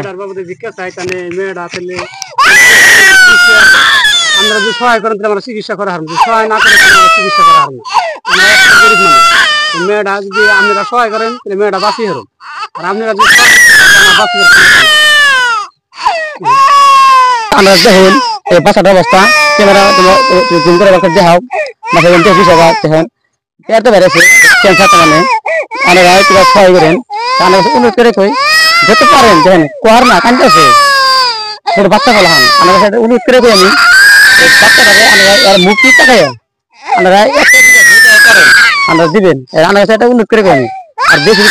তার বাবুতে জিজ্ঞাসা চাই তাহলে মেয়েটা আসলে আমরা যদি সহায় করেন তাহলে আমরা চিকিৎসা করা হারবো, সহায় না করে আমরা চিকিৎসা করা হারবো। আমরা একটা গরিব মানুষ, মেয়েটা যদি আপনারা সহায় করেন তাহলে মেয়েটা বাঁচিয়ে হারুন, আর আপনারা যদি বাঁচিয়ে আমরা দেখুন এই বাচ্চাটার অবস্থা ক্যামেরা জুম করে দেখাও মাথা যন্ত্র হিসাবে দেখুন এত বেড়েছে ক্যান্সার মানে আপনারা কিবা সহায় করেন আমরা অনুরোধ করে কই যত পারেন দেখেন কোয়ার না কাঁদতেছে ছোট বাচ্চা বলা হন আমরা অনুরোধ করে কই আমি বাচ্চাটাকে আমরা আর মুক্তি তাকায় আপনারা আমরা দিবেন আমরা এটা অনুরোধ করে কই আমি আর বেশি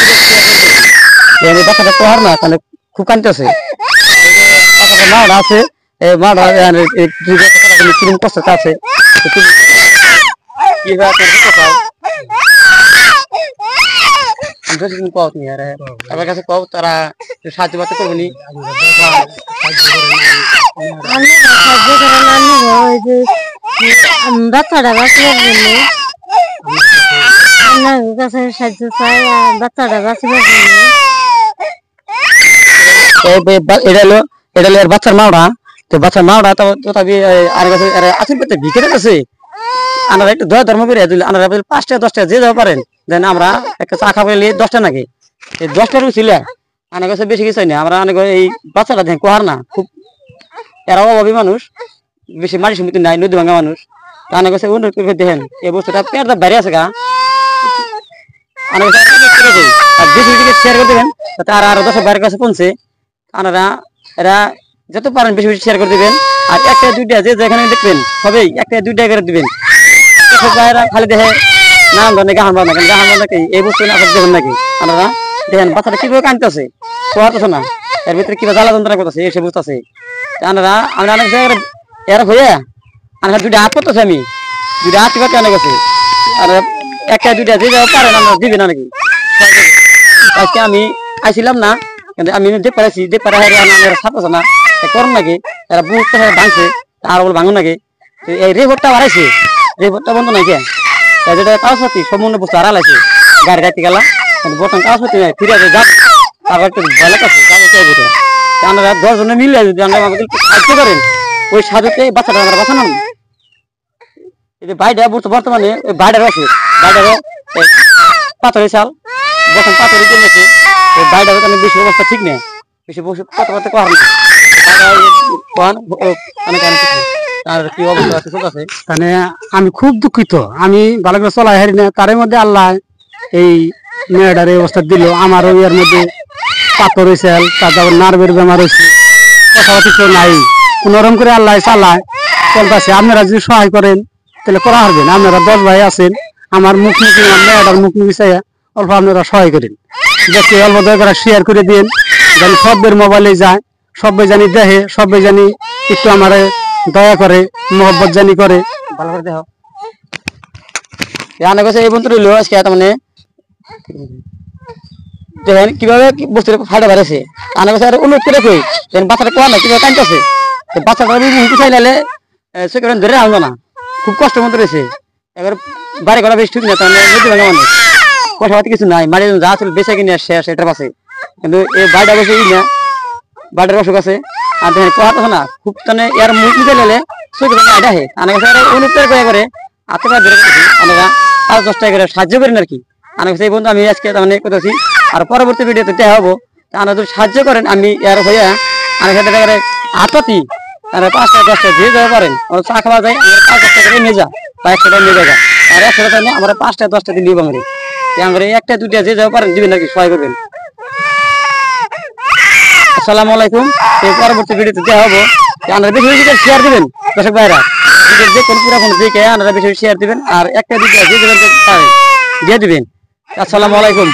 বাচ্চাটা কোয়ার না তাহলে খুব কাঁদতেছে মাটা আছে মাটা কিরকম কষ্ট আছে আমার কাছে কও তারা সাহায্য করতে করবো নি বাচ্চাটা বাঁচবার জন্য আপনার কাছে সাহায্য চাই আর বাচ্চাটা বাঁচবার জন্য এটা হলো বাচ্চার মাওড়া তো বাচ্চার মাওড়া তথাপি আর কাছে আসেন পেতে ভিকেটে আছে আমরা একটু দয়া ধর্ম করে দিলে আমরা 5টা 10টা যে যাওয়া পারেন দেন আমরা একটা চা খাবো 10টা নাকি এই 10টার ছিল আমার কাছে বেশি কিছু না আমরা অনেক এই বাচ্চাটা দেখেন কোহার না খুব এরাও অভাবী মানুষ বেশি মাটি সমিতি নাই নদী ভাঙা মানুষ আমার কাছে অনুরোধ করে দেখেন এই বস্তুটা পেয়ারটা বাইরে আছে গা আমার কাছে আর বেশি বেশি শেয়ার করে দেবেন তার আরো 10 বাইরের কাছে পৌঁছে আপনারা এরা যত পারেন বেশি বেশি শেয়ার করে দিবেন আর একটা দুইটা যে যেখানে দেখবেন সবাই একটা দুইটা করে দিবেন খালি দেখে নাম ধরে গাহান বাদ নাকি গাহান বাদ নাকি এই বস্তু না দেখবেন নাকি আপনারা দেখেন বাচ্চাটা কিভাবে কাঁদতেছে কোয়াতেছে না এর ভিতরে কিভাবে জ্বালা যন্ত্রণা করতেছে এসে বুঝতেছে আপনারা আমি অনেক জায়গায় এর হয়ে আমার দুইটা হাত করতেছে আমি দুইটা হাত করতে অনেক আছে আর একটা দুইটা যে যাও পারেন আমরা দিবেন নাকি আজকে আমি আইছিলাম না কিন্তু আমি দেখতে পারেছি দেখতে পারে ছাত্র না করুন নাকি এরা বুঝতে ভাঙছে আর বলে ভাঙুন নাকি এই রেভোটটা বাড়াইছে রেভোটটা বন্ধ নাই কে যেটা কাগজপত্র সম্পূর্ণ বস্তু আড়ালাইছে গাড়ি গাইতে গেলাম বর্তমান কাগজপত্র নাই ফিরে যাব তারপর একটু ভয় লাগছে যাবো আমরা 10 জনে মিলে যদি আমরা আমাদের সাহায্য করেন ওই সাহায্যতে বাচ্চাটা আমরা বাঁচানো এই যে বাইরে বর্তমানে ওই বাইরের আছে বাইরের পাথরের চাল যখন পাথরের কিনেছে ওই বাইরের বেশি অবস্থা ঠিক নেই বেশি বসে কথা কথা কর না আমি খুব দুঃখিত আমি ভালো করে চলাই হারি না তার মধ্যে আল্লাহ এই মেয়েটার অবস্থা দিল আমারও এর মধ্যে পাথর হয়েছে তারপর নার্ভের বেমার হয়েছে কথাবার্তা কেউ নাই কোনোরকম করে আল্লাহ চালায় চলতেছে আপনারা যদি সহায় করেন তাহলে করা হারবেন আপনারা 10 ভাই আছেন আমার মুখোমুখি মেয়েটার মুখোমুখি চাই অল্প আপনারা সহায় করেন দেখে অল্প দয়া করে শেয়ার করে দিন যেন সবের মোবাইলে যায় সবাই জানি দেখে সবাই জানি একটু আমার দয়া করে মোহব্বত জানি করে ভালো করে দেখো এই বন্ধু রইল আজকে মানে দেখেন কিভাবে বস্তুটা ফাটা বেড়েছে আমার কাছে অনুরোধ করে কই বাচ্চাটা কোয়া না কিভাবে কাঁদতেছে বাচ্চাটা মুখে চাইলে সেখানে ধরে আনবো না খুব কষ্ট মতো রয়েছে এবার বাড়ি করা বেশ ঠিক না তাহলে নদী ভাঙা মানুষ পয়সা কিছু নাই মাঝে যা ছিল বেঁচে কিনে শেষ এটার পাশে কিন্তু এই বাড়িটা বসে না বাড়ির অসুখ আছে আর দেখেন কোয়াতেছে না খুব তাহলে এর মুখ নিতে গেলে আহে আমার কাছে অনুরোধ করে আপনারা ধরে আমরা 5-10 টাকা করে সাহায্য করেন আর কি আমার কাছে এই বন্ধু আমি আজকে মানে করতেছি আর পরবর্তী ভিডিওতে দেখা হবো আপনারা যদি সাহায্য করেন আমি এর হইয়া আমার সাথে হাতপাতি আর 5টা 10টা যে যাওয়া পারেন চা খাওয়া যায় আমার 5-10 টাকা করে নিয়ে যা বা 100 টাকা নিয়ে যা আর 100 টাকা নিয়ে আমরা 5টা 10টা দিন নিব আমরা একটা দুইটা যে যাওয়া পারেন দিবেন নাকি সহায় করবেন আসসালামু আলাইকুম এই পরবর্তী ভিডিওতে দেখা হবো আপনারা বেশি বেশি শেয়ার দিবেন দর্শক ভাইরা যে কোন পুরো কোন দিকে আপনারা বেশি শেয়ার দিবেন আর একটা দুইটা যে দিবেন দিয়ে দিবেন আসসালামু আলাইকুম।